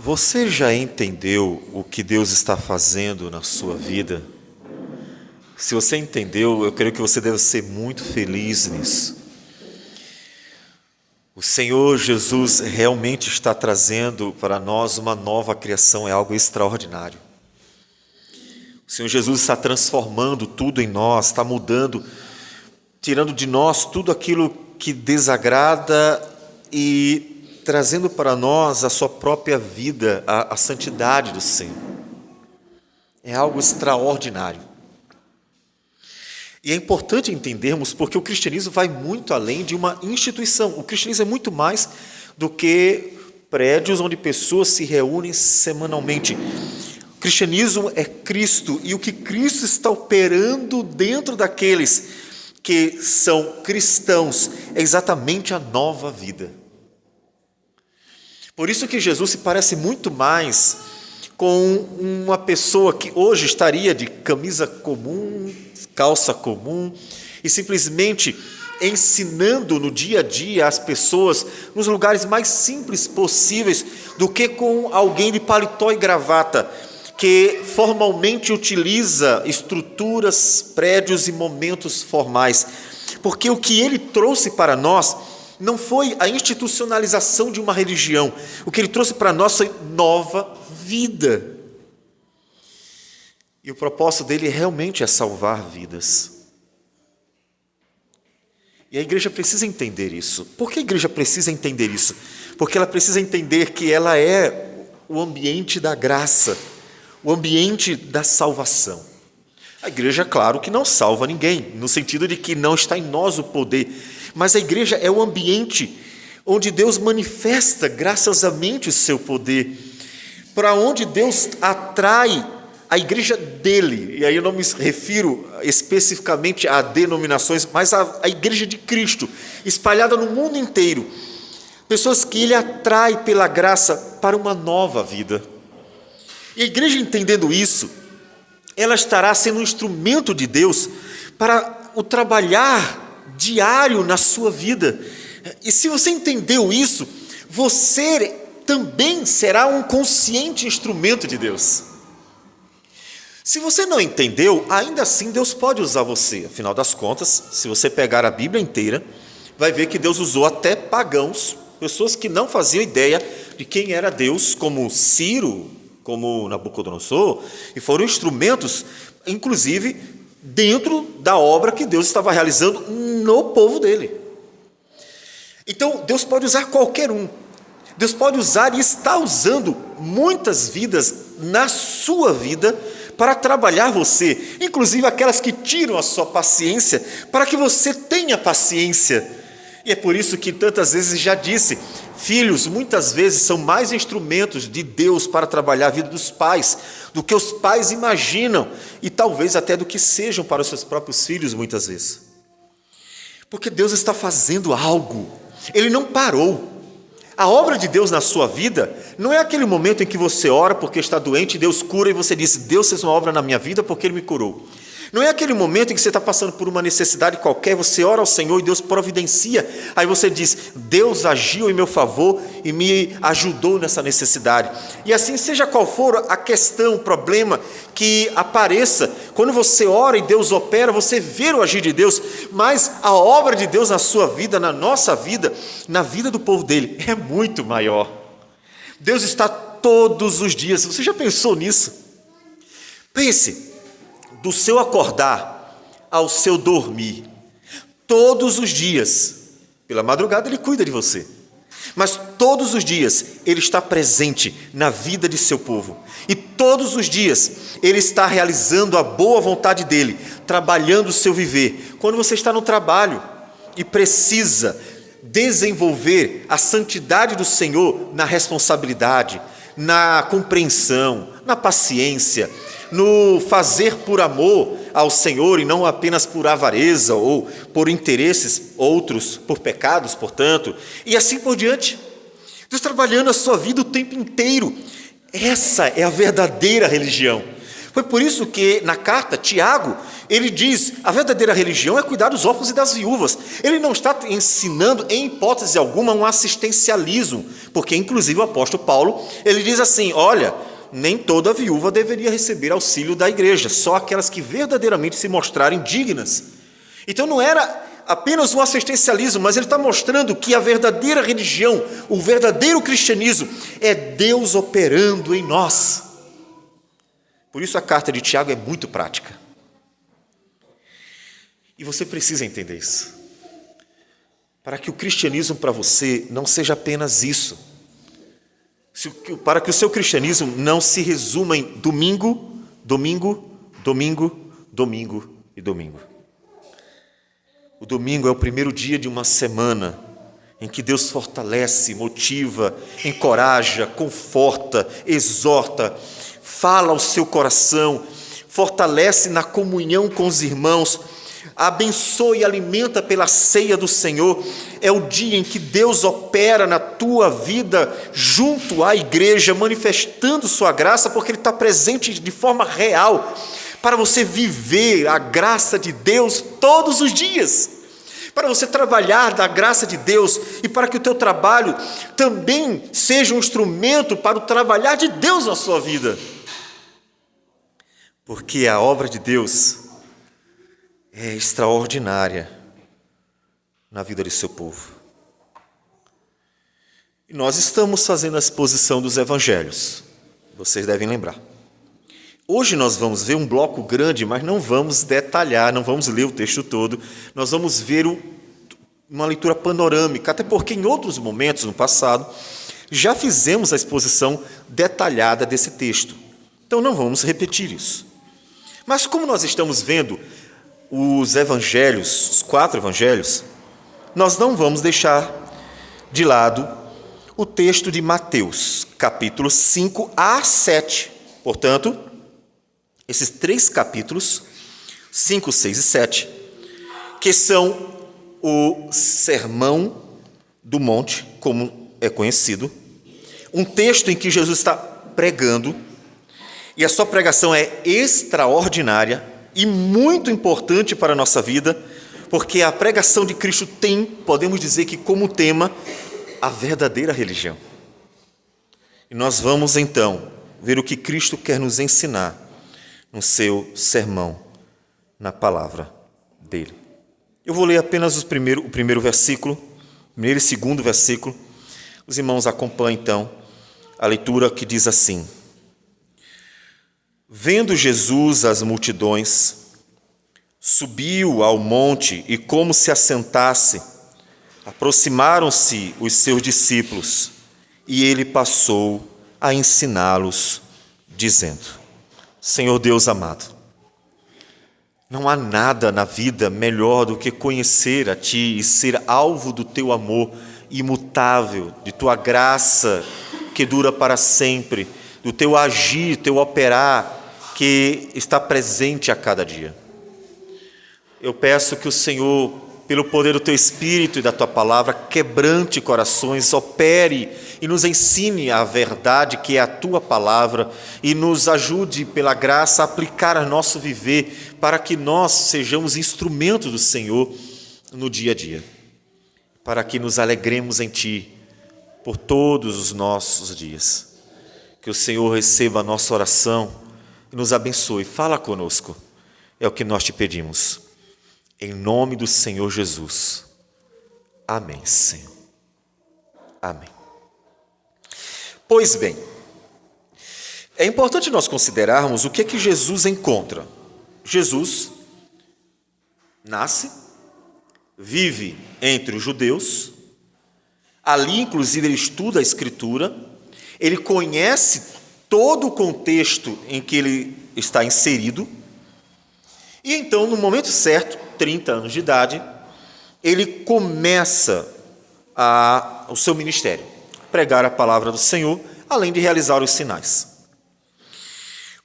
Você já entendeu o que Deus está fazendo na sua vida? Se você entendeu, eu creio que você deve ser muito feliz nisso. O Senhor Jesus realmente está trazendo para nós uma nova criação, é algo extraordinário. O Senhor Jesus está transformando tudo em nós, está mudando, tirando de nós tudo aquilo que desagrada e trazendo para nós a sua própria vida, a santidade do Senhor. É algo extraordinário. E é importante entendermos porque o cristianismo vai muito além de uma instituição. O cristianismo é muito mais do que prédios onde pessoas se reúnem semanalmente. O cristianismo é Cristo e o que Cristo está operando dentro daqueles que são cristãos é exatamente a nova vida. Por isso que Jesus se parece muito mais com uma pessoa que hoje estaria de camisa comum, calça comum, e simplesmente ensinando no dia a dia as pessoas nos lugares mais simples possíveis, do que com alguém de paletó e gravata, que formalmente utiliza estruturas, prédios e momentos formais. Porque o que ele trouxe para nós não foi a institucionalização de uma religião, o que ele trouxe para nós foi nova vida. E o propósito dele realmente é salvar vidas. E a igreja precisa entender isso. Por que a igreja precisa entender isso? Porque ela precisa entender que ela é o ambiente da graça, o ambiente da salvação. A igreja, claro, que não salva ninguém, no sentido de que não está em nós o poder, mas a igreja é o ambiente onde Deus manifesta graciosamente o seu poder, para onde Deus atrai a igreja dele, e aí eu não me refiro especificamente a denominações, mas a igreja de Cristo, espalhada no mundo inteiro, pessoas que ele atrai pela graça para uma nova vida. E a igreja, entendendo isso, ela estará sendo um instrumento de Deus para o trabalhar diário na sua vida. E se você entendeu isso, você também será um consciente instrumento de Deus. Se você não entendeu, ainda assim Deus pode usar você. Afinal das contas, se você pegar a Bíblia inteira, vai ver que Deus usou até pagãos, pessoas que não faziam ideia de quem era Deus, como Ciro, como Nabucodonosor, e foram instrumentos, inclusive, dentro da obra que Deus estava realizando no povo dele. Então, Deus pode usar qualquer um. Deus pode usar e está usando muitas vidas na sua vida para trabalhar você, inclusive aquelas que tiram a sua paciência, para que você tenha paciência. E é por isso que tantas vezes já disse, filhos muitas vezes são mais instrumentos de Deus para trabalhar a vida dos pais, do que os pais imaginam, e talvez até do que sejam para os seus próprios filhos muitas vezes. Porque Deus está fazendo algo, Ele não parou. A obra de Deus na sua vida não é aquele momento em que você ora porque está doente, Deus cura e você diz, Deus fez uma obra na minha vida porque Ele me curou. Não é aquele momento em que você está passando por uma necessidade qualquer, você ora ao Senhor e Deus providencia, aí você diz, Deus agiu em meu favor e me ajudou nessa necessidade. E assim, seja qual for a questão, o problema que apareça, quando você ora e Deus opera, você vê o agir de Deus, mas a obra de Deus na sua vida, na nossa vida, na vida do povo dele, é muito maior. Deus está todos os dias, você já pensou nisso? Pense, do seu acordar ao seu dormir, todos os dias, pela madrugada Ele cuida de você, mas todos os dias Ele está presente na vida de seu povo, e todos os dias Ele está realizando a boa vontade dEle, trabalhando o seu viver. Quando você está no trabalho e precisa desenvolver a santidade do Senhor na responsabilidade, na compreensão, na paciência, no fazer por amor ao Senhor e não apenas por avareza ou por interesses outros, por pecados, portanto, e assim por diante. Deus trabalhando a sua vida o tempo inteiro. Essa é a verdadeira religião. Foi por isso que na carta, Tiago, ele diz, a verdadeira religião é cuidar dos órfãos e das viúvas. Ele não está ensinando, em hipótese alguma, um assistencialismo, porque inclusive o apóstolo Paulo, ele diz assim, olha, nem toda viúva deveria receber auxílio da igreja, só aquelas que verdadeiramente se mostrarem dignas. Então não era apenas um assistencialismo, mas ele está mostrando que a verdadeira religião, o verdadeiro cristianismo, é Deus operando em nós. Por isso a carta de Tiago é muito prática. E você precisa entender isso. Para que o cristianismo para você não seja apenas isso. Para que o seu cristianismo não se resuma em domingo, domingo, domingo, domingo e domingo. O domingo é o primeiro dia de uma semana em que Deus fortalece, motiva, encoraja, conforta, exorta, fala ao seu coração, fortalece na comunhão com os irmãos, abençoa e alimenta pela ceia do Senhor. É o dia em que Deus opera na tua vida junto à igreja, manifestando sua graça, porque Ele está presente de forma real, para você viver a graça de Deus todos os dias, para você trabalhar da graça de Deus e para que o teu trabalho também seja um instrumento para o trabalhar de Deus na sua vida. Porque a obra de Deus é extraordinária na vida de seu povo. E nós estamos fazendo a exposição dos evangelhos, vocês devem lembrar. Hoje nós vamos ver um bloco grande, mas não vamos detalhar, não vamos ler o texto todo, nós vamos ver uma leitura panorâmica, até porque em outros momentos no passado já fizemos a exposição detalhada desse texto. Então não vamos repetir isso. Mas como nós estamos vendo os evangelhos, os 4 evangelhos, nós não vamos deixar de lado o texto de Mateus, capítulo 5 a 7. Portanto, esses 3 capítulos, 5, 6 e 7, que são o Sermão do Monte, como é conhecido, um texto em que Jesus está pregando, e a sua pregação é extraordinária e muito importante para a nossa vida, porque a pregação de Cristo tem, podemos dizer que como tema, a verdadeira religião. E nós vamos então ver o que Cristo quer nos ensinar no seu sermão, na palavra dele. Eu vou ler apenas o primeiro versículo, primeiro e segundo versículo. Os irmãos acompanham então a leitura que diz assim: Vendo Jesus as multidões, subiu ao monte e, como se assentasse, aproximaram-se os seus discípulos e ele passou a ensiná-los, dizendo: Senhor Deus amado, não há nada na vida melhor do que conhecer a Ti e ser alvo do Teu amor imutável, de Tua graça que dura para sempre, do Teu agir, Teu operar que está presente a cada dia. Eu peço que o Senhor, pelo poder do Teu Espírito e da Tua palavra, quebrante corações, opere e nos ensine a verdade que é a Tua palavra e nos ajude pela graça a aplicar a nosso viver para que nós sejamos instrumentos do Senhor no dia a dia, para que nos alegremos em Ti por todos os nossos dias. Que o Senhor receba a nossa oração e nos abençoe. Fala conosco, é o que nós Te pedimos. Em nome do Senhor Jesus. Amém, Senhor. Amém. Pois bem, é importante nós considerarmos o que é que Jesus encontra. Jesus nasce, vive entre os judeus, ali inclusive ele estuda a Escritura, ele conhece todo o contexto em que ele está inserido, e então, no momento certo, 30 anos de idade, ele começa o seu ministério, pregar a palavra do Senhor, além de realizar os sinais.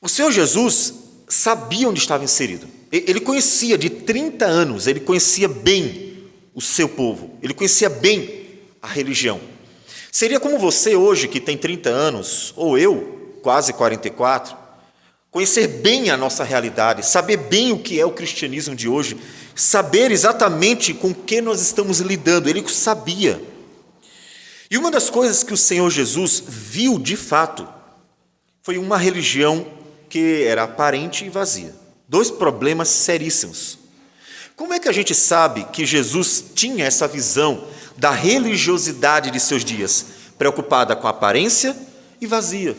O Senhor Jesus sabia onde estava inserido. Ele conhecia, de 30 anos, ele conhecia bem o seu povo, ele conhecia bem a religião. Seria como você hoje, que tem 30 anos, ou eu, quase 44, conhecer bem a nossa realidade, saber bem o que é o cristianismo de hoje, saber exatamente com o que nós estamos lidando. Ele sabia. E uma das coisas que o Senhor Jesus viu de fato foi uma religião que era aparente e vazia. Dois problemas seríssimos. Como é que a gente sabe que Jesus tinha essa visão da religiosidade de seus dias, preocupada com a aparência e vazia?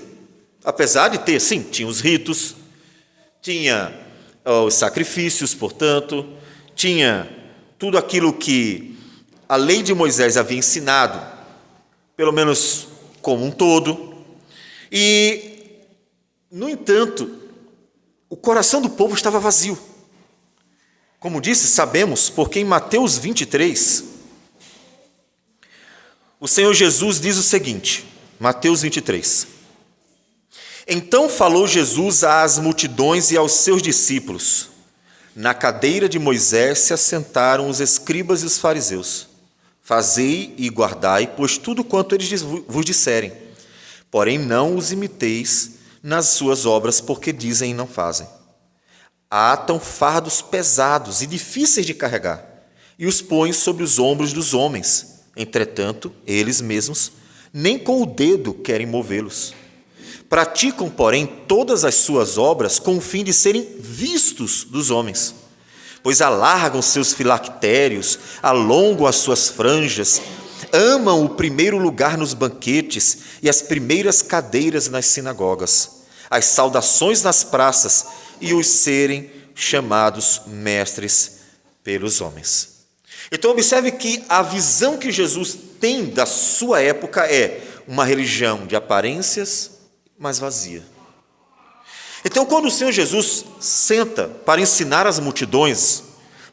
Apesar de ter, sim, tinha os ritos, tinha os sacrifícios, portanto, tinha tudo aquilo que a lei de Moisés havia ensinado, pelo menos como um todo. E, no entanto, o coração do povo estava vazio. Como disse, sabemos, porque em Mateus 23, o Senhor Jesus diz o seguinte, Mateus 23: Então falou Jesus às multidões e aos seus discípulos: Na cadeira de Moisés se assentaram os escribas e os fariseus. Fazei e guardai, pois tudo quanto eles vos disserem. Porém não os imiteis nas suas obras, porque dizem e não fazem. Atam fardos pesados e difíceis de carregar, e os põem sobre os ombros dos homens. Entretanto, eles mesmos nem com o dedo querem movê-los. Praticam, porém, todas as suas obras com o fim de serem vistos dos homens, pois alargam seus filactérios, alongam as suas franjas, amam o primeiro lugar nos banquetes e as primeiras cadeiras nas sinagogas, as saudações nas praças e os serem chamados mestres pelos homens. Então observe que a visão que Jesus tem da sua época é uma religião de aparências, mas vazia. Então, quando o Senhor Jesus senta para ensinar as multidões,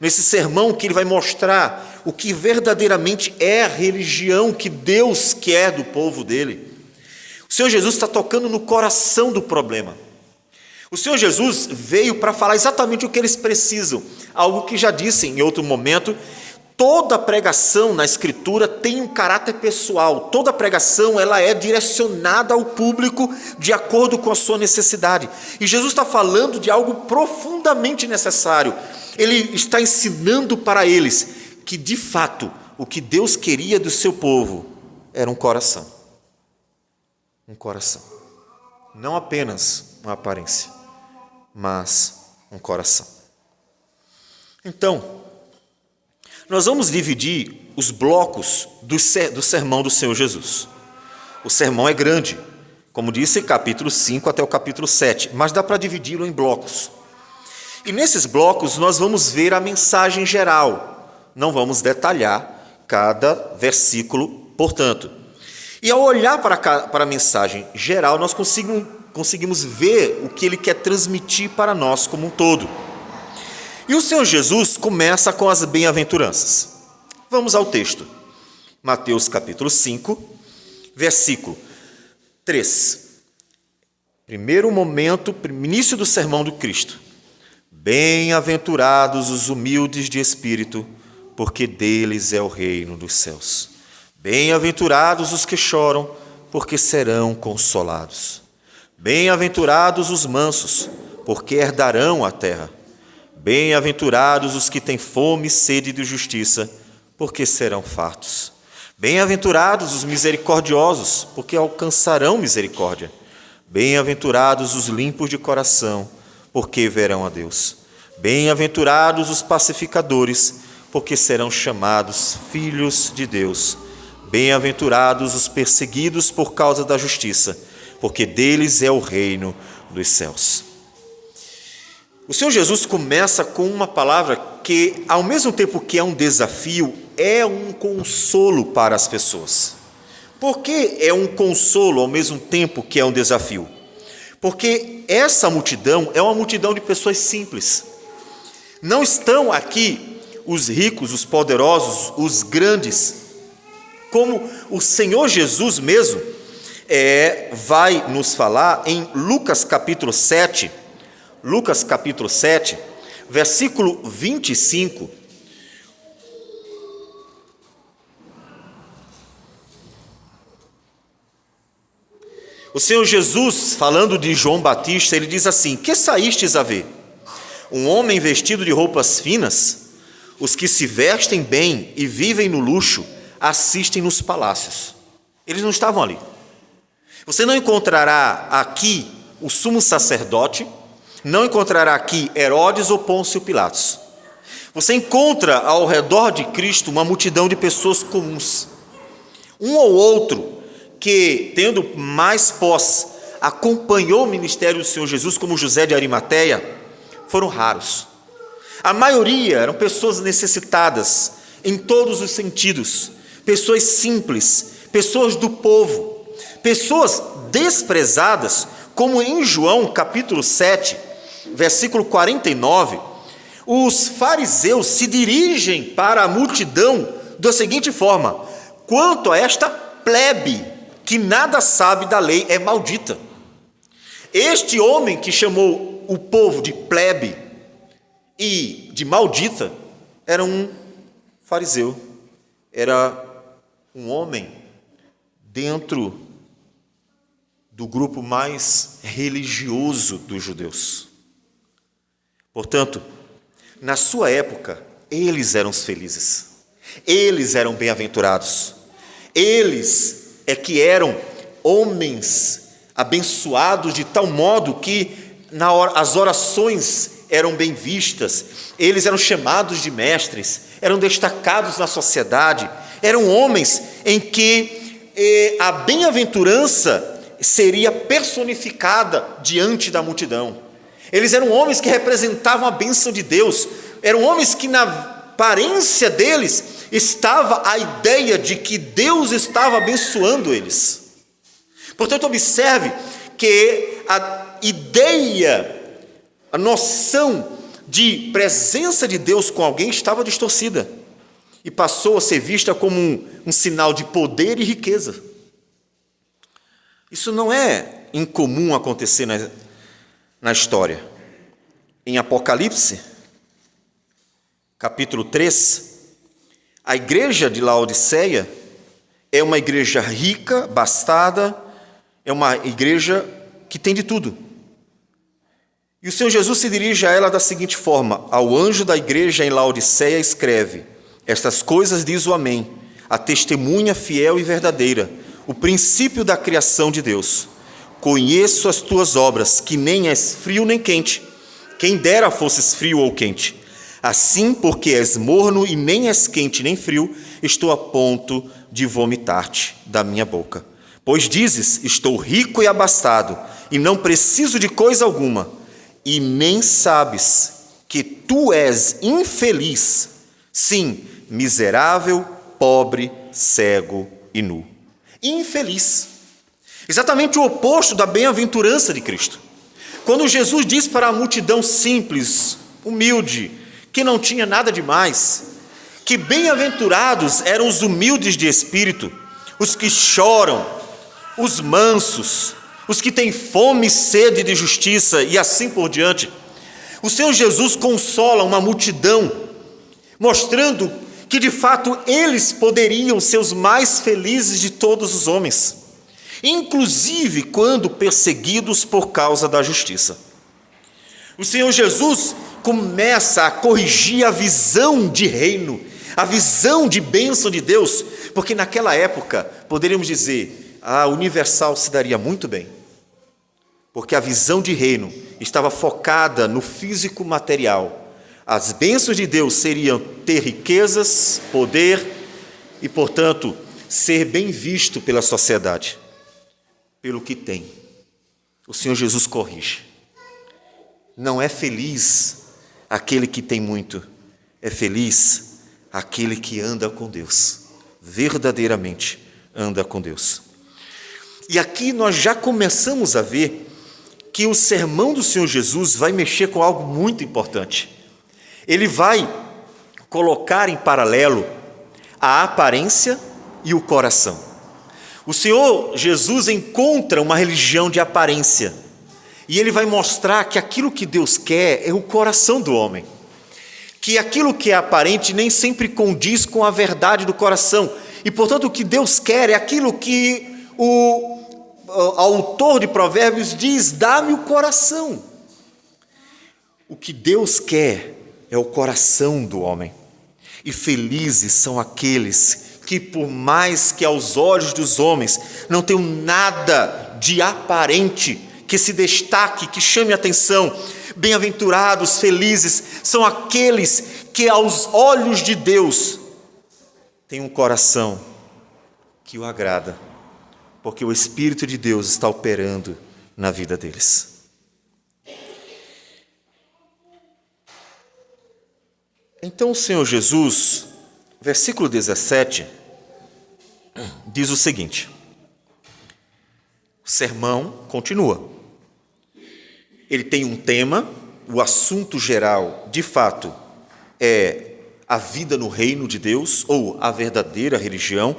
nesse sermão que ele vai mostrar o que verdadeiramente é a religião que Deus quer do povo dele, o Senhor Jesus está tocando no coração do problema. O Senhor Jesus veio para falar exatamente o que eles precisam, algo que já disse em outro momento. Toda pregação na Escritura tem um caráter pessoal. Toda pregação ela é direcionada ao público de acordo com a sua necessidade. E Jesus está falando de algo profundamente necessário. Ele está ensinando para eles que, de fato, o que Deus queria do seu povo era um coração. Um coração. Não apenas uma aparência, mas um coração. Então, nós vamos dividir os blocos do sermão do Senhor Jesus. O sermão é grande, como disse, capítulo 5 até o capítulo 7, mas dá para dividi-lo em blocos. E nesses blocos nós vamos ver a mensagem geral, não vamos detalhar cada versículo, portanto. E ao olhar para a mensagem geral, nós conseguimos ver o que ele quer transmitir para nós como um todo. E o Senhor Jesus começa com as bem-aventuranças. Vamos ao texto. Mateus capítulo 5, versículo 3. Primeiro momento, início do sermão do Cristo. Bem-aventurados os humildes de espírito, porque deles é o reino dos céus. Bem-aventurados os que choram, porque serão consolados. Bem-aventurados os mansos, porque herdarão a terra. Bem-aventurados os que têm fome e sede de justiça, porque serão fartos. Bem-aventurados os misericordiosos, porque alcançarão misericórdia. Bem-aventurados os limpos de coração, porque verão a Deus. Bem-aventurados os pacificadores, porque serão chamados filhos de Deus. Bem-aventurados os perseguidos por causa da justiça, porque deles é o reino dos céus. O Senhor Jesus começa com uma palavra que, ao mesmo tempo que é um desafio, é um consolo para as pessoas. Por que é um consolo ao mesmo tempo que é um desafio? Porque essa multidão é uma multidão de pessoas simples. Não estão aqui os ricos, os poderosos, os grandes, como o Senhor Jesus mesmo vai nos falar em Lucas capítulo 7, versículo 25. O Senhor Jesus, falando de João Batista, ele diz assim: que saístes a ver? Um homem vestido de roupas finas? Os que se vestem bem e vivem no luxo assistem nos palácios. Eles não estavam ali. Você não encontrará aqui o sumo sacerdote, não encontrará aqui Herodes ou Pôncio Pilatos. Você encontra ao redor de Cristo uma multidão de pessoas comuns. Um ou outro que, tendo mais posse, acompanhou o ministério do Senhor Jesus, como José de Arimateia, foram raros. A maioria eram pessoas necessitadas em todos os sentidos, pessoas simples, pessoas do povo, pessoas desprezadas, como em João capítulo 7, versículo 49, os fariseus se dirigem para a multidão da seguinte forma: quanto a esta plebe que nada sabe da lei, é maldita. Este homem que chamou o povo de plebe e de maldita era um fariseu, era um homem dentro do grupo mais religioso dos judeus. Portanto, na sua época, eles eram os felizes, eles eram bem-aventurados, eles é que eram homens abençoados de tal modo que as orações eram bem vistas, eles eram chamados de mestres, eram destacados na sociedade, eram homens em que a bem-aventurança seria personificada diante da multidão. Eles eram homens que representavam a bênção de Deus, eram homens que na aparência deles estava a ideia de que Deus estava abençoando eles. Portanto, observe que a ideia, a noção de presença de Deus com alguém estava distorcida e passou a ser vista como um sinal de poder e riqueza. Isso não é incomum acontecer na história. Em Apocalipse, capítulo 3, a igreja de Laodiceia é uma igreja rica, bastada, é uma igreja que tem de tudo. E o Senhor Jesus se dirige a ela da seguinte forma: ao anjo da igreja em Laodiceia escreve: estas coisas diz o Amém, a testemunha fiel e verdadeira, o princípio da criação de Deus. Conheço as tuas obras, que nem és frio nem quente. Quem dera fosses frio ou quente. Assim, porque és morno e nem és quente nem frio, estou a ponto de vomitar-te da minha boca. Pois dizes: estou rico e abastado, e não preciso de coisa alguma, e nem sabes que tu és infeliz, sim, miserável, pobre, cego e nu. Infeliz. Exatamente o oposto da bem-aventurança de Cristo. Quando Jesus diz para a multidão simples, humilde, que não tinha nada de mais, que bem-aventurados eram os humildes de espírito, os que choram, os mansos, os que têm fome e sede de justiça e assim por diante, o Senhor Jesus consola uma multidão, mostrando que de fato eles poderiam ser os mais felizes de todos os homens, inclusive quando perseguidos por causa da justiça. O Senhor Jesus começa a corrigir a visão de reino, a visão de bênção de Deus, porque naquela época, poderíamos dizer, a Universal se daria muito bem, porque a visão de reino estava focada no físico material. As bênçãos de Deus seriam ter riquezas, poder e, portanto, ser bem visto pela sociedade, pelo que tem. O Senhor Jesus corrige. Não é feliz aquele que tem muito, é feliz aquele que anda com Deus, verdadeiramente anda com Deus. E aqui nós já começamos a ver que o sermão do Senhor Jesus vai mexer com algo muito importante. Ele vai colocar em paralelo a aparência e o coração. O Senhor Jesus encontra uma religião de aparência e ele vai mostrar que aquilo que Deus quer é o coração do homem, que aquilo que é aparente nem sempre condiz com a verdade do coração, e portanto o que Deus quer é aquilo que autor de Provérbios diz: dá-me o coração. O que Deus quer é o coração do homem. E felizes são aqueles que, por mais que aos olhos dos homens não tenham nada de aparente que se destaque, que chame a atenção, bem-aventurados, felizes são aqueles que aos olhos de Deus têm um coração que o agrada, porque o Espírito de Deus está operando na vida deles. Então o Senhor Jesus, versículo 17, diz o seguinte: o sermão continua. Ele tem um tema, o assunto geral, de fato, é a vida no reino de Deus, ou a verdadeira religião,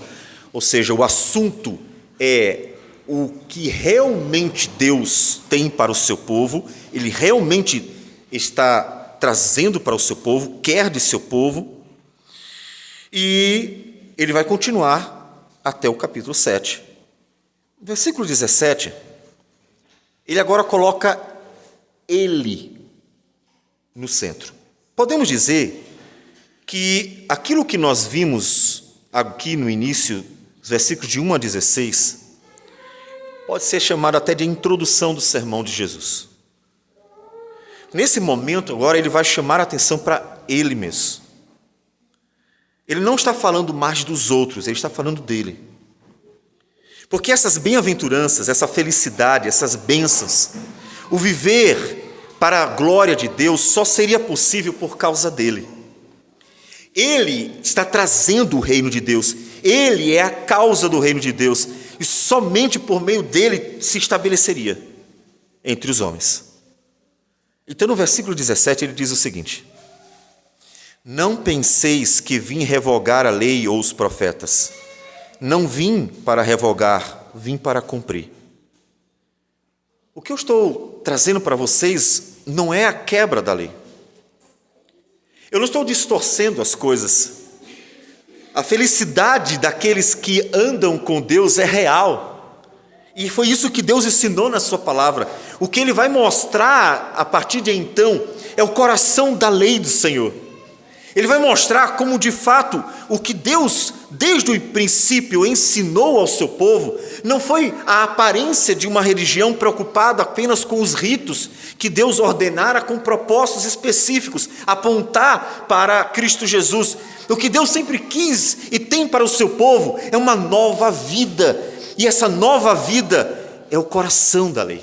ou seja, o assunto é o que realmente Deus tem para o seu povo, ele realmente está trazendo para o seu povo, quer de seu povo, e ele vai continuar até o capítulo 7. Versículo 17, ele agora coloca ele no centro. Podemos dizer que aquilo que nós vimos aqui no início, os versículos de 1 a 16, pode ser chamado até de introdução do sermão de Jesus. Nesse momento, agora, ele vai chamar a atenção para ele mesmo. Ele não está falando mais dos outros, ele está falando dele. Porque essas bem-aventuranças, essa felicidade, essas bênçãos, o viver para a glória de Deus só seria possível por causa dele. Ele está trazendo o reino de Deus, ele é a causa do reino de Deus, e somente por meio dele se estabeleceria entre os homens. Então, no versículo 17, ele diz o seguinte: não penseis que vim revogar a lei ou os profetas. Não vim para revogar, vim para cumprir. O que eu estou trazendo para vocês não é a quebra da lei. Eu não estou distorcendo as coisas. A felicidade daqueles que andam com Deus é real. E foi isso que Deus ensinou na sua palavra. O que ele vai mostrar a partir de então é o coração da lei do Senhor. Ele vai mostrar como de fato o que Deus desde o princípio ensinou ao seu povo não foi a aparência de uma religião preocupada apenas com os ritos que Deus ordenara com propósitos específicos, apontar para Cristo Jesus. O que Deus sempre quis e tem para o seu povo é uma nova vida. E essa nova vida é o coração da lei.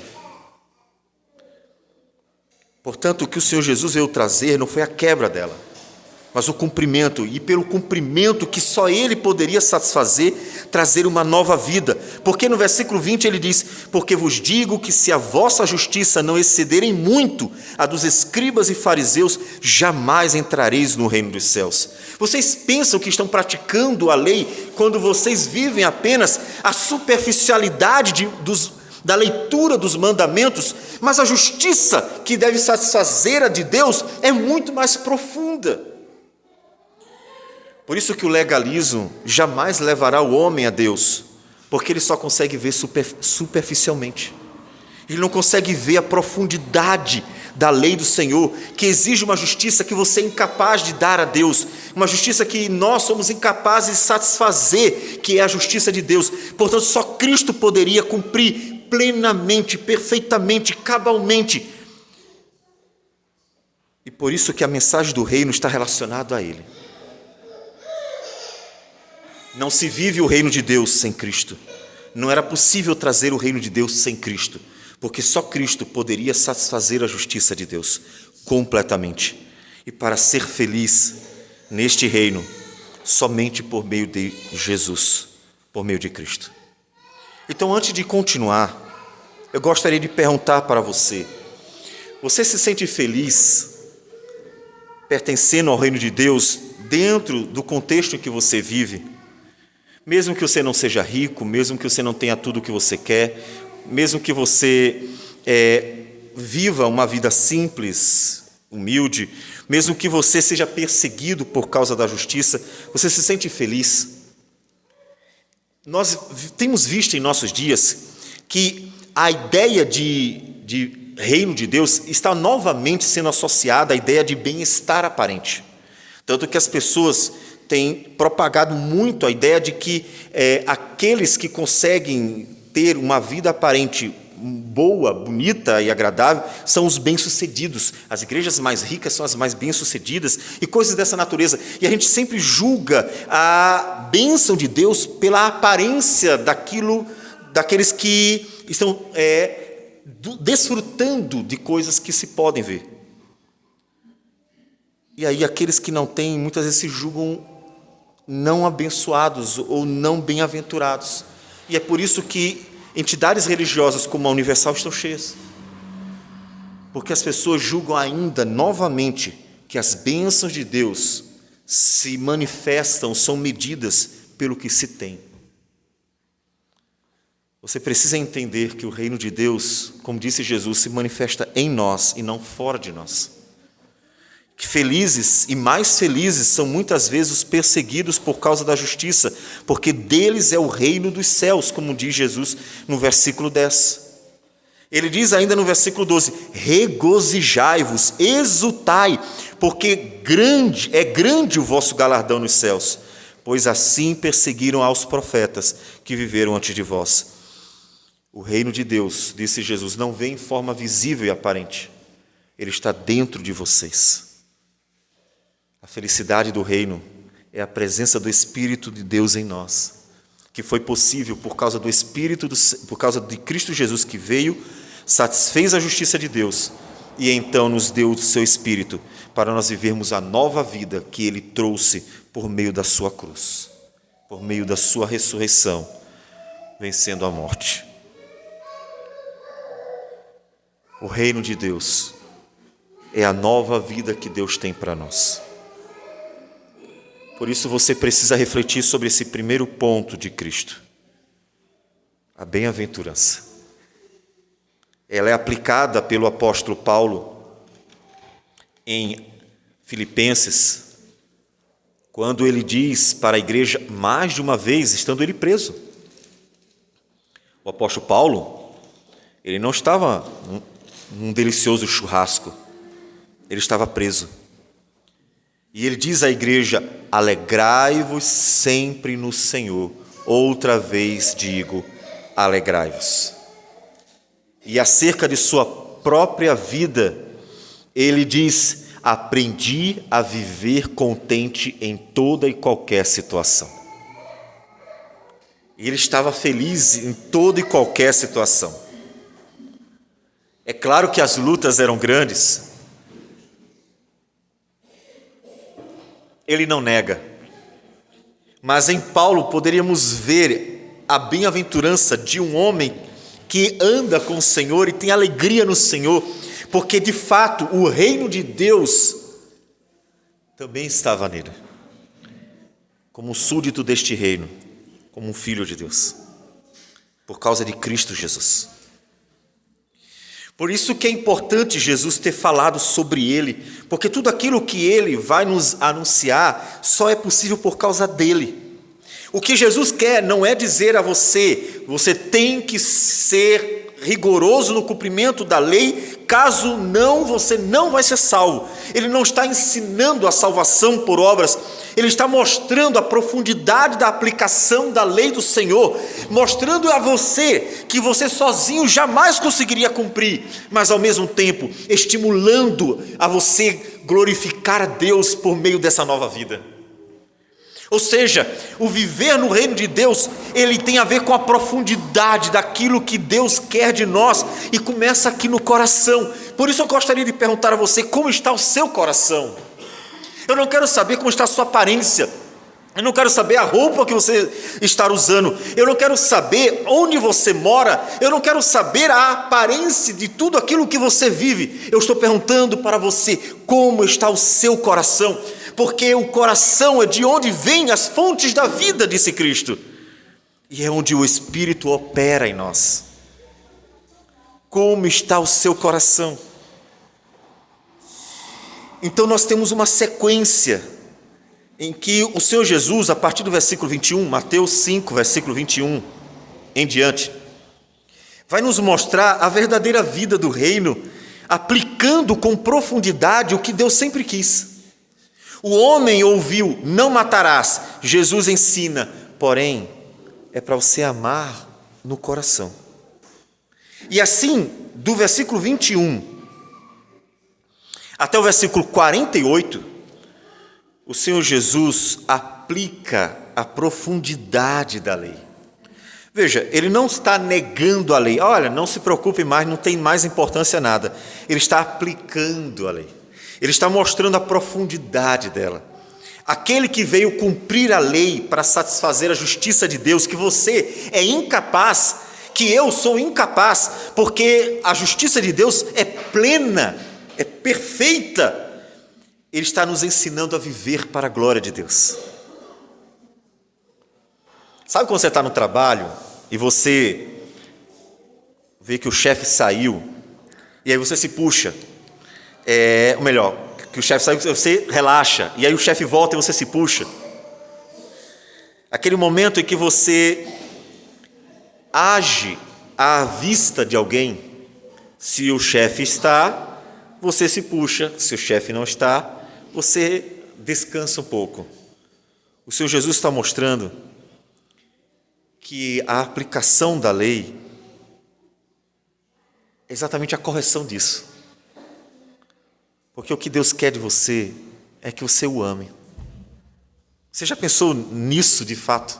Portanto, o que o Senhor Jesus veio trazer não foi a quebra dela, mas o cumprimento, e pelo cumprimento que só Ele poderia satisfazer, trazer uma nova vida. Porque no versículo 20 ele diz: porque vos digo que se a vossa justiça não excederem muito a dos escribas e fariseus, jamais entrareis no reino dos céus. Vocês pensam que estão praticando a lei quando vocês vivem apenas a superficialidade da leitura dos mandamentos, mas a justiça que deve satisfazer a de Deus é muito mais profunda. Por isso que o legalismo jamais levará o homem a Deus, porque ele só consegue ver superficialmente. Ele não consegue ver a profundidade da lei do Senhor, que exige uma justiça que você é incapaz de dar a Deus, uma justiça que nós somos incapazes de satisfazer, que é a justiça de Deus. Portanto, só Cristo poderia cumprir plenamente, perfeitamente, cabalmente. E por isso que a mensagem do reino está relacionada a Ele. Não se vive o reino de Deus sem Cristo. Não era possível trazer o reino de Deus sem Cristo, porque só Cristo poderia satisfazer a justiça de Deus completamente. E para ser feliz neste reino, somente por meio de Jesus, por meio de Cristo. Então, antes de continuar, eu gostaria de perguntar para você: você se sente feliz pertencendo ao reino de Deus dentro do contexto em que você vive? Mesmo que você não seja rico, mesmo que você não tenha tudo o que você quer, mesmo que você viva uma vida simples, humilde, mesmo que você seja perseguido por causa da justiça, você se sente feliz? Nós temos visto em nossos dias que a ideia de reino de Deus está novamente sendo associada à ideia de bem-estar aparente. Tanto que as pessoas têm propagado muito a ideia de que aqueles que conseguem ter uma vida aparente boa, bonita e agradável são os bem-sucedidos. As igrejas mais ricas são as mais bem-sucedidas e coisas dessa natureza. E a gente sempre julga a bênção de Deus pela aparência daqueles que estão desfrutando de coisas que se podem ver. E aí aqueles que não têm, muitas vezes se julgam não abençoados ou não bem-aventurados. E é por isso que entidades religiosas como a Universal estão cheias. Porque as pessoas julgam ainda novamente que as bênçãos de Deus se manifestam, são medidas pelo que se tem. Você precisa entender que o reino de Deus, como disse Jesus, se manifesta em nós e não fora de nós. Que felizes e mais felizes são muitas vezes os perseguidos por causa da justiça, porque deles é o reino dos céus, como diz Jesus no versículo 10. Ele diz ainda no versículo 12, regozijai-vos, exultai, porque é grande o vosso galardão nos céus, pois assim perseguiram aos profetas que viveram antes de vós. O reino de Deus, disse Jesus, não vem em forma visível e aparente, ele está dentro de vocês. A felicidade do reino é a presença do Espírito de Deus em nós, que foi possível por causa do Espírito, por causa de Cristo Jesus que veio, satisfez a justiça de Deus e então nos deu o seu Espírito para nós vivermos a nova vida que Ele trouxe por meio da sua cruz, por meio da sua ressurreição, vencendo a morte. O reino de Deus é a nova vida que Deus tem para nós. Por isso você precisa refletir sobre esse primeiro ponto de Cristo, a bem-aventurança. Ela é aplicada pelo apóstolo Paulo em Filipenses, quando ele diz para a igreja, mais de uma vez, estando ele preso. O apóstolo Paulo, ele não estava num delicioso churrasco, ele estava preso. E ele diz à igreja, alegrai-vos sempre no Senhor. Outra vez digo, alegrai-vos. E acerca de sua própria vida, ele diz, aprendi a viver contente em toda e qualquer situação. E ele estava feliz em toda e qualquer situação. É claro que as lutas eram grandes. Ele não nega. Mas em Paulo poderíamos ver a bem-aventurança de um homem que anda com o Senhor e tem alegria no Senhor, porque de fato o reino de Deus também estava nele, como um súdito deste reino, como um filho de Deus, por causa de Cristo Jesus. Por isso que é importante Jesus ter falado sobre ele, porque tudo aquilo que ele vai nos anunciar só é possível por causa dele. O que Jesus quer não é dizer a você, você tem que ser rigoroso no cumprimento da lei, caso não, você não vai ser salvo. Ele não está ensinando a salvação por obras, ele está mostrando a profundidade da aplicação da lei do Senhor, mostrando a você que você sozinho jamais conseguiria cumprir, mas ao mesmo tempo estimulando a você glorificar a Deus por meio dessa nova vida. Ou seja, o viver no reino de Deus, ele tem a ver com a profundidade daquilo que Deus quer de nós e começa aqui no coração. Por isso eu gostaria de perguntar a você, como está o seu coração? Eu não quero saber como está a sua aparência, eu não quero saber a roupa que você está usando, eu não quero saber onde você mora, eu não quero saber a aparência de tudo aquilo que você vive. Eu estou perguntando para você, como está o seu coração? Porque o coração é de onde vêm as fontes da vida, disse Cristo, e é onde o Espírito opera em nós. Como está o seu coração? Então nós temos uma sequência em que o Senhor Jesus, a partir do versículo 21, Mateus 5, versículo 21 em diante, vai nos mostrar a verdadeira vida do reino, aplicando com profundidade o que Deus sempre quis. O homem ouviu, não matarás. Jesus ensina, porém, é para você amar no coração. E assim, do versículo 21 até o versículo 48, o Senhor Jesus aplica a profundidade da lei. Veja, ele não está negando a lei. Olha, não se preocupe mais, não tem mais importância nada. Ele está aplicando a lei. Ele está mostrando a profundidade dela. Aquele que veio cumprir a lei para satisfazer a justiça de Deus, que você é incapaz, que eu sou incapaz, porque a justiça de Deus é plena, é perfeita. Ele está nos ensinando a viver para a glória de Deus. Sabe quando você está no trabalho e você vê que o chefe saiu, e aí você se puxa, ou melhor, que o chefe saiu, você relaxa, e aí o chefe volta e você se puxa. Aquele momento em que você age à vista de alguém. Se o chefe está, você se puxa. Se o chefe não está, você descansa um pouco. O Senhor Jesus está mostrando que a aplicação da lei é exatamente a correção disso. Porque o que Deus quer de você é que você o ame. Você já pensou nisso de fato?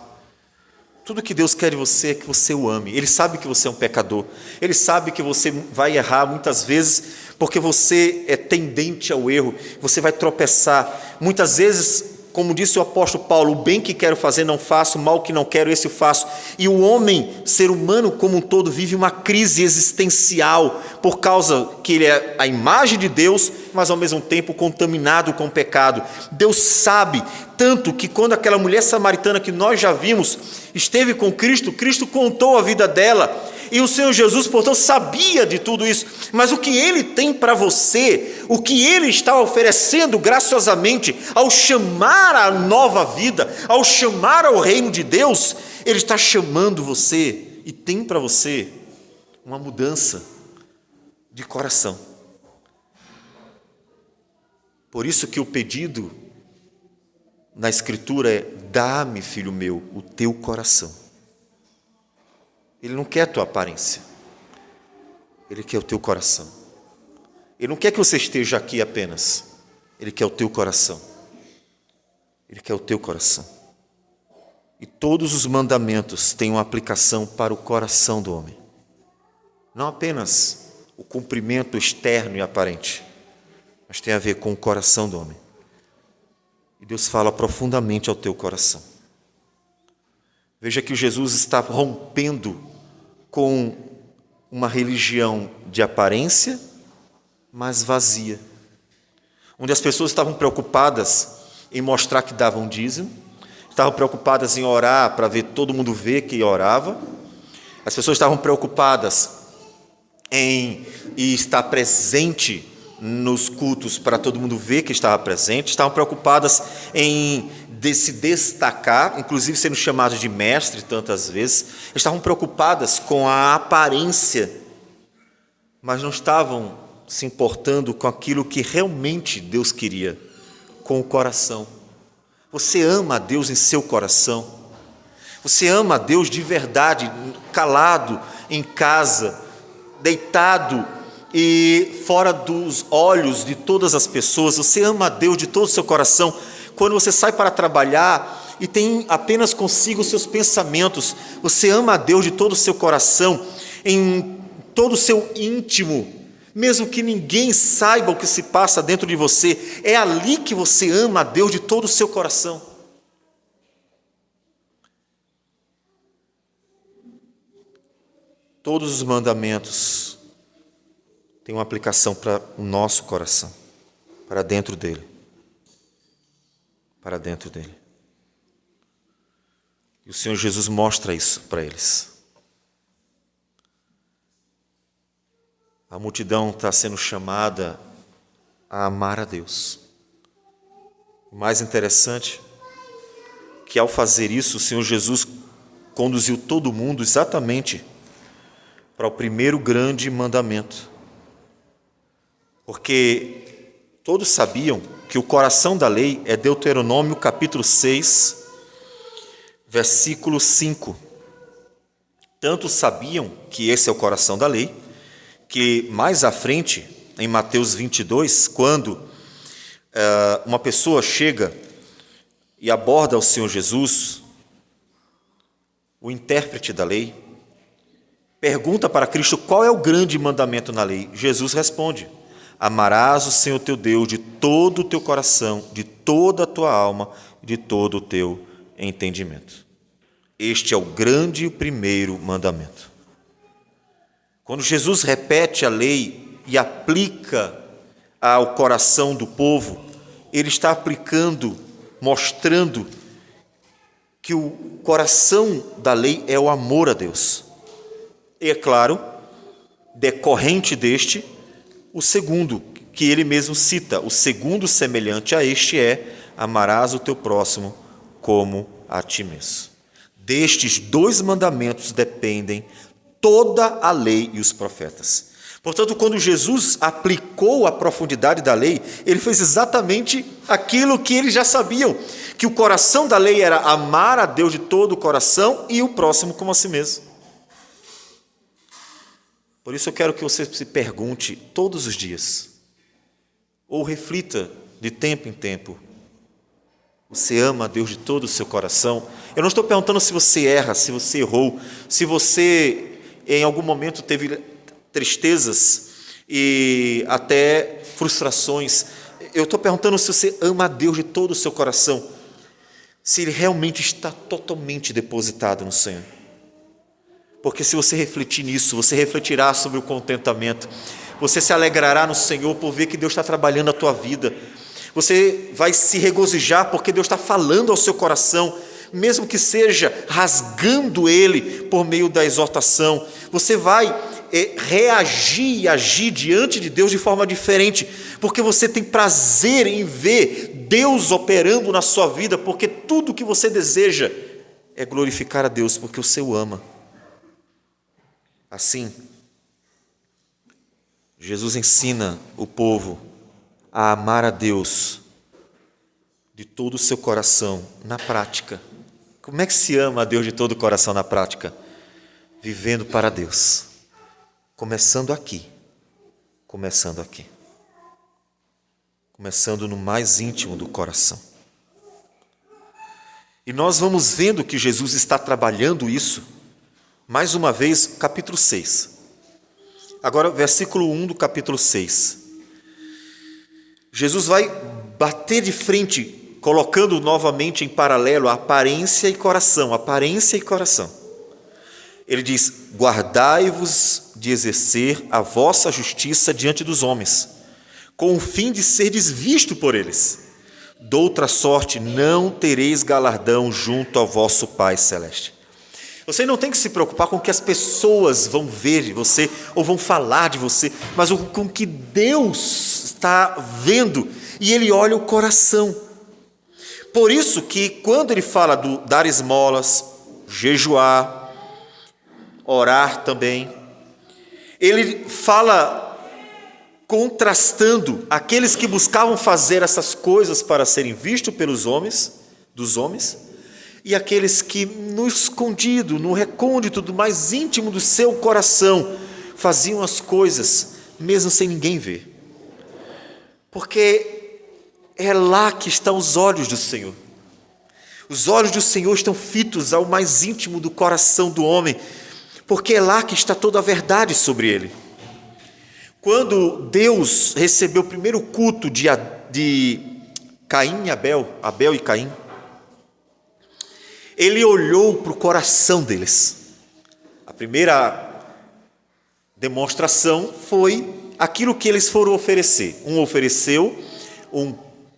Tudo que Deus quer de você é que você o ame. Ele sabe que você é um pecador. Ele sabe que você vai errar muitas vezes, porque você é tendente ao erro. Você vai tropeçar. Muitas vezes, como disse o apóstolo Paulo, o bem que quero fazer não faço, o mal que não quero, esse eu faço. E o homem, ser humano como um todo, vive uma crise existencial, por causa que ele é a imagem de Deus, mas ao mesmo tempo contaminado com o pecado. Deus sabe, tanto que quando aquela mulher samaritana que nós já vimos, esteve com Cristo, Cristo contou a vida dela, e o Senhor Jesus, portanto, sabia de tudo isso, mas o que Ele tem para você, o que Ele está oferecendo graciosamente, ao chamar a nova vida, ao chamar ao reino de Deus, Ele está chamando você, e tem para você uma mudança de coração. Por isso que o pedido na Escritura é: dá-me, filho meu, o teu coração. Ele não quer a tua aparência, Ele quer o teu coração. Ele não quer que você esteja aqui apenas, Ele quer o teu coração. Ele quer o teu coração. E todos os mandamentos têm uma aplicação para o coração do homem. Não apenas o cumprimento externo e aparente, mas tem a ver com o coração do homem. E Deus fala profundamente ao teu coração. Veja que Jesus está rompendo com uma religião de aparência, mas vazia. Onde as pessoas estavam preocupadas em mostrar que davam dízimo, estavam preocupadas em orar para ver todo mundo ver que orava. As pessoas estavam preocupadas em estar presente nos cultos para todo mundo ver que estava presente, estavam preocupadas em se destacar, inclusive sendo chamados de mestre tantas vezes, estavam preocupadas com a aparência, mas não estavam se importando com aquilo que realmente Deus queria, com o coração. Você ama a Deus em seu coração? Você ama a Deus de verdade, calado em casa, deitado e fora dos olhos de todas as pessoas? Você ama a Deus de todo o seu coração? Quando você sai para trabalhar e tem apenas consigo os seus pensamentos, você ama a Deus de todo o seu coração, em todo o seu íntimo, mesmo que ninguém saiba o que se passa dentro de você, é ali que você ama a Deus de todo o seu coração. Todos os mandamentos têm uma aplicação para o nosso coração, para dentro dele. Para dentro dele. E o Senhor Jesus mostra isso para eles. A multidão está sendo chamada a amar a Deus. O mais interessante é que ao fazer isso, o Senhor Jesus conduziu todo mundo exatamente para o primeiro grande mandamento. Porque todos sabiam que o coração da lei é Deuteronômio capítulo 6, versículo 5. Tanto sabiam que esse é o coração da lei, que mais à frente, em Mateus 22, quando uma pessoa chega e aborda o Senhor Jesus, o intérprete da lei, pergunta para Cristo qual é o grande mandamento na lei. Jesus responde: amarás o Senhor teu Deus de todo o teu coração, de toda a tua alma, de todo o teu entendimento. Este é o grande e o primeiro mandamento. Quando Jesus repete a lei e aplica ao coração do povo, ele está aplicando, mostrando que o coração da lei é o amor a Deus. E é claro, decorrente deste, o segundo, que ele mesmo cita, o segundo semelhante a este é: amarás o teu próximo como a ti mesmo. Destes dois mandamentos dependem toda a lei e os profetas. Portanto, quando Jesus aplicou a profundidade da lei, ele fez exatamente aquilo que eles já sabiam, que o coração da lei era amar a Deus de todo o coração e o próximo como a si mesmo. Por isso eu quero que você se pergunte todos os dias, ou reflita de tempo em tempo: você ama a Deus de todo o seu coração? Eu não estou perguntando se você erra, se você errou, se você em algum momento teve tristezas e até frustrações. Eu estou perguntando se você ama a Deus de todo o seu coração, se ele realmente está totalmente depositado no Senhor. Porque se você refletir nisso, você refletirá sobre o contentamento, você se alegrará no Senhor por ver que Deus está trabalhando a tua vida, você vai se regozijar porque Deus está falando ao seu coração, mesmo que seja rasgando ele por meio da exortação. Você vai reagir e agir diante de Deus de forma diferente, porque você tem prazer em ver Deus operando na sua vida, porque tudo que você deseja é glorificar a Deus, porque o Senhor ama. Assim, Jesus ensina o povo a amar a Deus de todo o seu coração na prática. Como é que se ama a Deus de todo o coração na prática? Vivendo para Deus. Começando aqui. Começando no mais íntimo do coração. E nós vamos vendo que Jesus está trabalhando isso, mais uma vez, capítulo 6. Agora, versículo 1 do capítulo 6. Jesus vai bater de frente, colocando novamente em paralelo a aparência e coração, Ele diz: guardai-vos de exercer a vossa justiça diante dos homens, com o fim de serdes visto por eles. Doutra sorte não tereis galardão junto ao vosso Pai Celeste. Você não tem que se preocupar com o que as pessoas vão ver de você ou vão falar de você, mas com o que Deus está vendo, e Ele olha o coração. Por isso que quando Ele fala do dar esmolas, jejuar, orar também, Ele fala contrastando aqueles que buscavam fazer essas coisas para serem vistos pelos homens, dos homens, e aqueles que no escondido, no recôndito do mais íntimo do seu coração, faziam as coisas mesmo sem ninguém ver. Porque é lá que estão os olhos do Senhor. Os olhos do Senhor estão fitos ao mais íntimo do coração do homem, porque é lá que está toda a verdade sobre ele. Quando Deus recebeu o primeiro culto de Caim e Abel e Caim, Ele olhou para o coração deles. A primeira demonstração foi aquilo que eles foram oferecer. Um ofereceu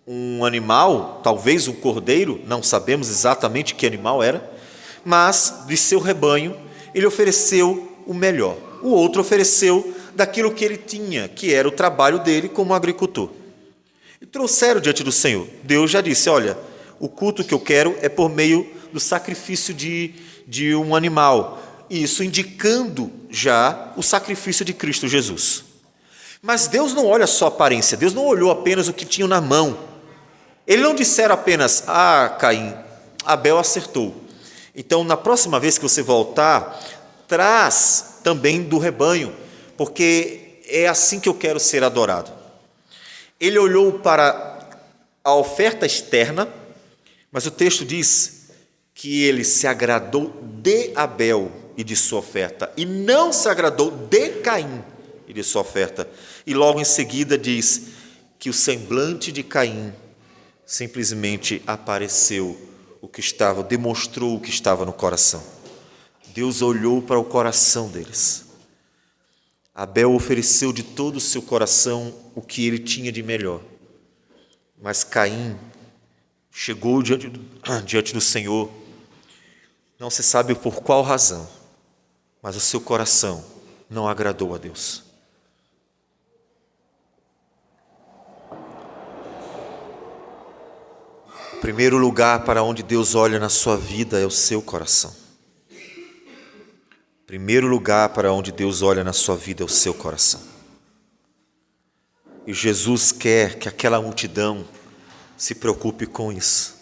um animal, talvez um cordeiro, não sabemos exatamente que animal era, mas de seu rebanho ele ofereceu o melhor. O outro ofereceu daquilo que ele tinha, que era o trabalho dele como agricultor. E trouxeram diante do Senhor. Deus já disse: olha, o culto que eu quero é por meio do sacrifício de um animal. isso indicando já o sacrifício de Cristo Jesus. Mas Deus não olha só a aparência, Deus não olhou apenas o que tinha na mão. Ele não disser apenas, Caim, Abel acertou. Então, na próxima vez que você voltar, traz também do rebanho, porque é assim que eu quero ser adorado. Ele olhou para a oferta externa, mas o texto diz que ele se agradou de Abel e de sua oferta, e não se agradou de Caim e de sua oferta. E logo em seguida diz que o semblante de Caim simplesmente apareceu demonstrou o que estava no coração. Deus olhou para o coração deles. Abel ofereceu de todo o seu coração o que ele tinha de melhor. Mas Caim chegou diante do Senhor, não se sabe por qual razão, mas o seu coração não agradou a Deus. O primeiro lugar para onde Deus olha na sua vida é o seu coração. O primeiro lugar para onde Deus olha na sua vida é o seu coração. E Jesus quer que aquela multidão se preocupe com isso,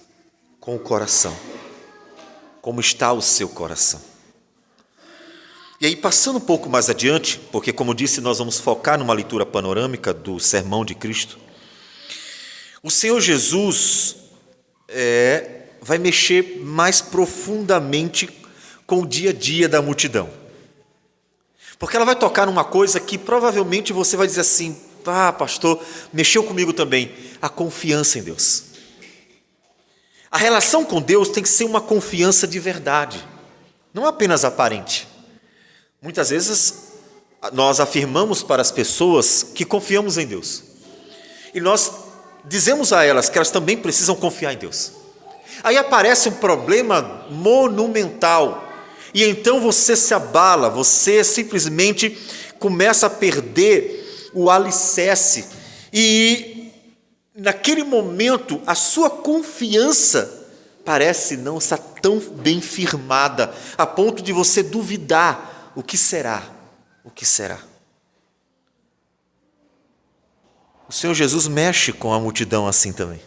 com o coração. Como está o seu coração? E aí, passando um pouco mais adiante, porque, como disse, nós vamos focar numa leitura panorâmica do sermão de Cristo, o Senhor Jesus vai mexer mais profundamente com o dia a dia da multidão. Porque ela vai tocar numa coisa que provavelmente você vai dizer assim, pastor, mexeu comigo também, a confiança em Deus. A relação com Deus tem que ser uma confiança de verdade, não apenas aparente. Muitas vezes nós afirmamos para as pessoas que confiamos em Deus. E nós dizemos a elas que elas também precisam confiar em Deus. Aí aparece um problema monumental. E então você se abala, você simplesmente começa a perder o alicerce. E naquele momento a sua confiança parece não estar tão bem firmada, a ponto de você duvidar o que será. O Senhor Jesus mexe com a multidão assim também.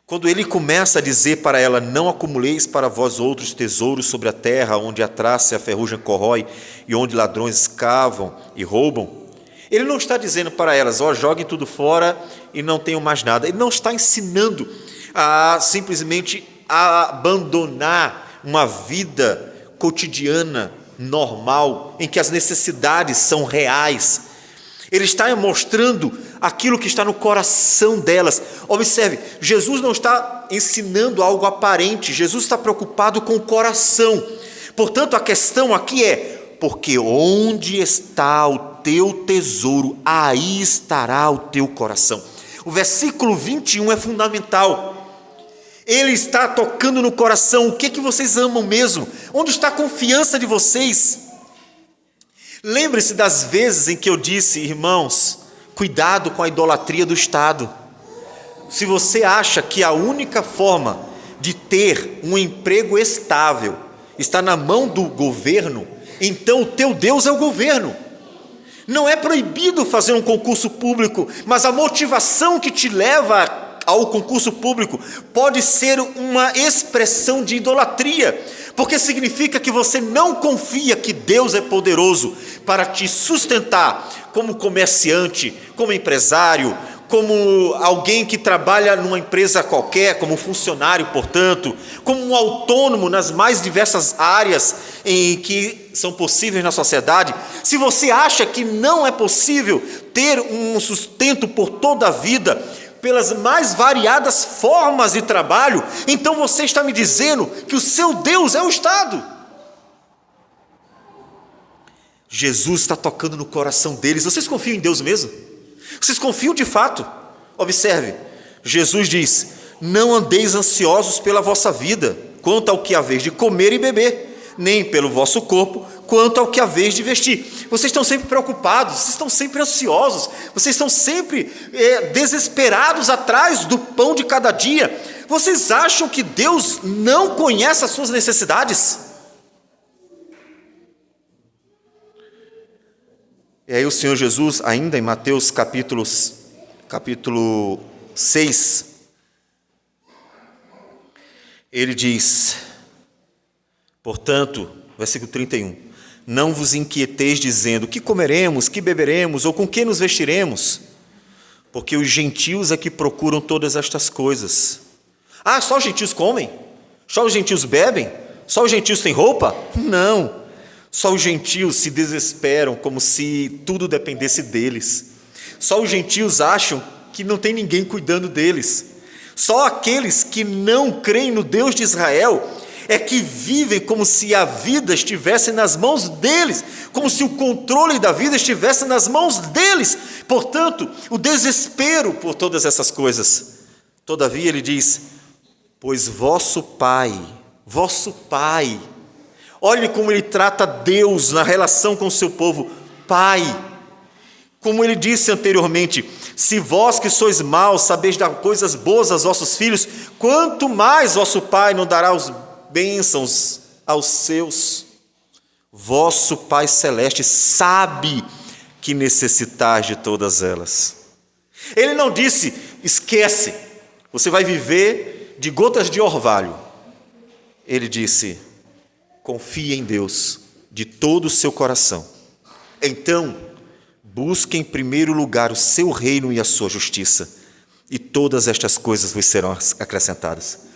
Quando ele começa a dizer para ela, não acumuleis para vós outros tesouros sobre a terra, onde a traça e a ferrugem corrói, e onde ladrões escavam e roubam, ele não está dizendo para elas, joguem tudo fora e não tenham mais nada. Ele não está ensinando a simplesmente a abandonar uma vida cotidiana, normal, em que as necessidades são reais. Ele está mostrando aquilo que está no coração delas. Observe, Jesus não está ensinando algo aparente, Jesus está preocupado com o coração. Portanto, a questão aqui é, porque onde está o teu tesouro, aí estará o teu coração. O versículo 21 é fundamental. Ele está tocando no coração. O que vocês amam mesmo? Onde está a confiança de vocês? Lembre-se das vezes em que eu disse, irmãos, cuidado com a idolatria do Estado. Se você acha que a única forma de ter um emprego estável está na mão do governo, então o teu Deus é o governo. Não é proibido fazer um concurso público, mas a motivação que te leva ao concurso público pode ser uma expressão de idolatria, porque significa que você não confia que Deus é poderoso para te sustentar como comerciante, como empresário, como alguém que trabalha numa empresa qualquer, como funcionário, portanto, como um autônomo nas mais diversas áreas em que são possíveis na sociedade. Se você acha que não é possível ter um sustento por toda a vida, pelas mais variadas formas de trabalho, então você está me dizendo que o seu Deus é o Estado. Jesus está tocando no coração deles. Vocês confiam em Deus mesmo? Vocês confiam de fato? Observe, Jesus diz, não andeis ansiosos pela vossa vida, quanto ao que haveis de comer e beber, nem pelo vosso corpo, quanto ao que haveis de vestir. Vocês estão sempre preocupados, vocês estão sempre ansiosos, vocês estão sempre desesperados atrás do pão de cada dia. Vocês acham que Deus não conhece as suas necessidades? E aí o Senhor Jesus, ainda em Mateus capítulo 6, ele diz, portanto, versículo 31, não vos inquieteis dizendo, que comeremos, que beberemos, ou com que nos vestiremos? Porque os gentios é que procuram todas estas coisas. Ah, só os gentios comem? Só os gentios bebem? Só os gentios têm roupa? Não. Só os gentios se desesperam como se tudo dependesse deles. Só os gentios acham que não tem ninguém cuidando deles. Só aqueles que não creem no Deus de Israel é que vivem como se a vida estivesse nas mãos deles, como se o controle da vida estivesse nas mãos deles. Portanto, o desespero por todas essas coisas. Todavia, ele diz, pois vosso Pai, olhe como ele trata Deus na relação com o seu povo, Pai. Como ele disse anteriormente, se vós que sois maus sabeis dar coisas boas aos vossos filhos, quanto mais vosso Pai não dará os bênçãos aos seus. Vosso Pai Celeste sabe que necessitais de todas elas. Ele não disse, esquece, você vai viver de gotas de orvalho. Ele disse, confie em Deus de todo o seu coração. Então, busque em primeiro lugar o seu reino e a sua justiça, e todas estas coisas vos serão acrescentadas.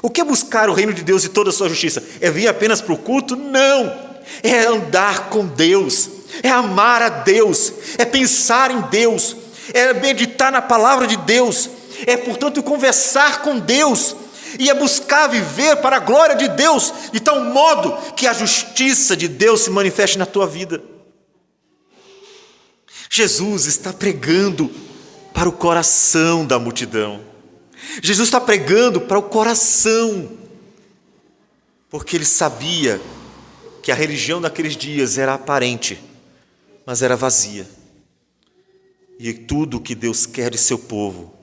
O que é buscar o reino de Deus e toda a sua justiça? É vir apenas para o culto? Não! É andar com Deus, é amar a Deus, é pensar em Deus, é meditar na palavra de Deus, é, portanto, conversar com Deus, e é buscar viver para a glória de Deus, de tal modo que a justiça de Deus se manifeste na tua vida. Jesus está pregando para o coração da multidão. Jesus está pregando para o coração, porque ele sabia que a religião daqueles dias era aparente, mas era vazia. E tudo o que Deus quer de seu povo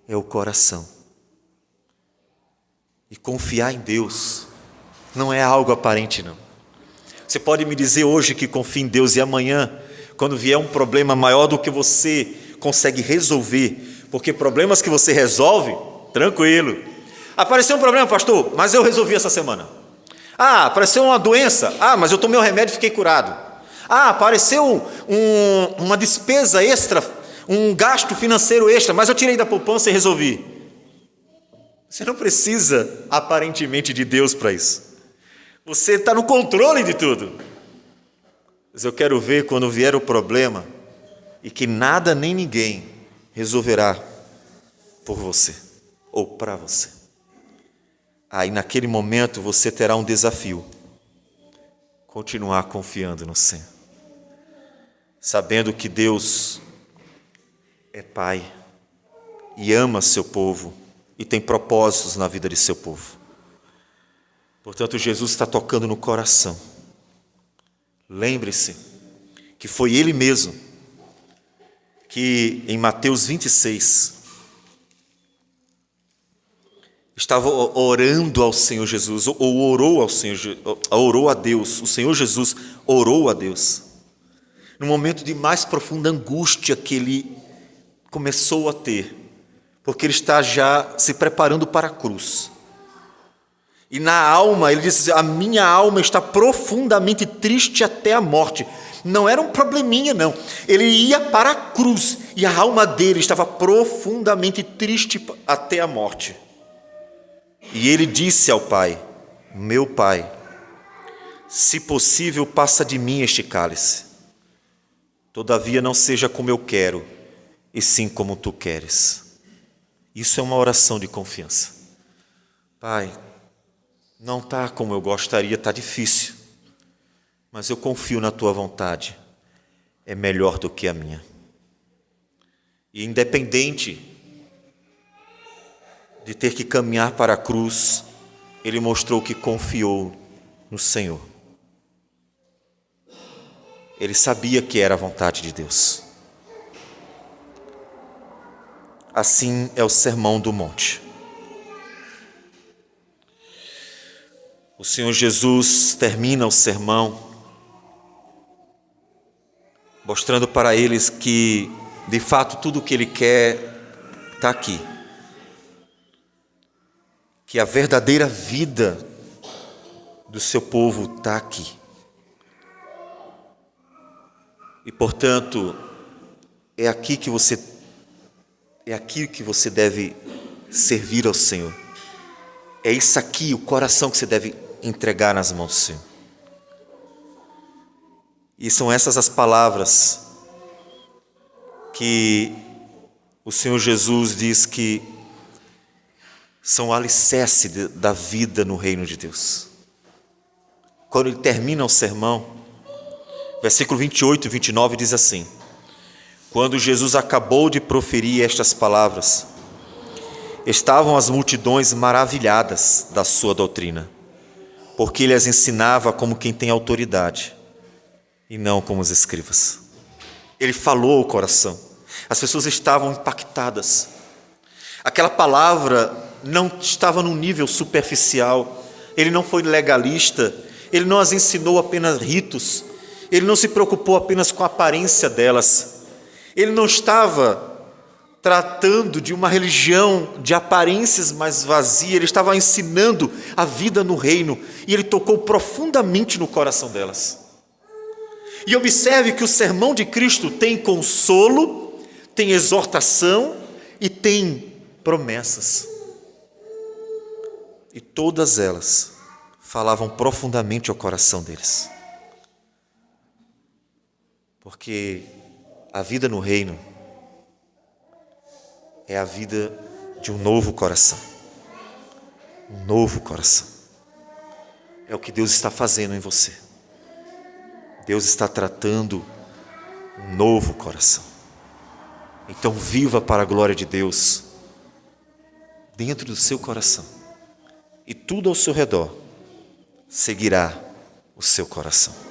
é o coração. E confiar em Deus não é algo aparente, não. Você pode me dizer hoje que confia em Deus e amanhã, quando vier um problema maior do que você consegue resolver, porque problemas que você resolve, tranquilo. Apareceu um problema, pastor, mas eu resolvi essa semana. Ah, apareceu uma doença, mas eu tomei o remédio e fiquei curado. Apareceu uma despesa extra, um gasto financeiro extra, mas eu tirei da poupança e resolvi. Você não precisa, aparentemente, de Deus para isso. Você está no controle de tudo. Mas eu quero ver quando vier o problema e que nada nem ninguém resolverá por você ou para você. Aí naquele momento você terá um desafio. Continuar confiando no Senhor. Sabendo que Deus é Pai e ama seu povo e tem propósitos na vida de seu povo. Portanto, Jesus está tocando no coração. Lembre-se que foi Ele mesmo que em Mateus 26 estava orando ao Senhor Jesus, ou orou ao Senhor, orou a Deus. O Senhor Jesus orou a Deus no momento de mais profunda angústia que ele começou a ter, porque ele está já se preparando para a cruz. E na alma, ele diz, a minha alma está profundamente triste até a morte. Não era um probleminha, não. Ele ia para a cruz e a alma dele estava profundamente triste até a morte. E ele disse ao Pai, meu Pai, se possível, passa de mim este cálice. Todavia não seja como eu quero, e sim como tu queres. Isso é uma oração de confiança. Pai, não está como eu gostaria, está difícil, mas eu confio na tua vontade, é melhor do que a minha. E independente de ter que caminhar para a cruz, ele mostrou que confiou no Senhor. Ele sabia que era a vontade de Deus. Assim é o Sermão do Monte. O Senhor Jesus termina o sermão mostrando para eles que, de fato, tudo o que Ele quer está aqui. Que a verdadeira vida do seu povo está aqui. E, portanto, é aqui que você deve servir ao Senhor. É isso aqui, o coração que você deve entregar nas mãos do Senhor. E são essas as palavras que o Senhor Jesus diz que são o alicerce da vida no reino de Deus. Quando ele termina o sermão, versículo 28 e 29 diz assim: quando Jesus acabou de proferir estas palavras, estavam as multidões maravilhadas da sua doutrina, porque ele as ensinava como quem tem autoridade, e não como os escribas. Ele falou ao coração. As pessoas estavam impactadas. Aquela palavra não estava num nível superficial. Ele não foi legalista. Ele não as ensinou apenas ritos. Ele não se preocupou apenas com a aparência delas. Ele não estava tratando de uma religião de aparências mais vazia. Ele estava ensinando a vida no reino. E ele tocou profundamente no coração delas. E observe que o sermão de Cristo tem consolo, tem exortação e tem promessas. E todas elas falavam profundamente ao coração deles. Porque a vida no reino é a vida de um novo coração. Um novo coração. É o que Deus está fazendo em você. Deus está tratando um novo coração. Então viva para a glória de Deus dentro do seu coração. E tudo ao seu redor seguirá o seu coração.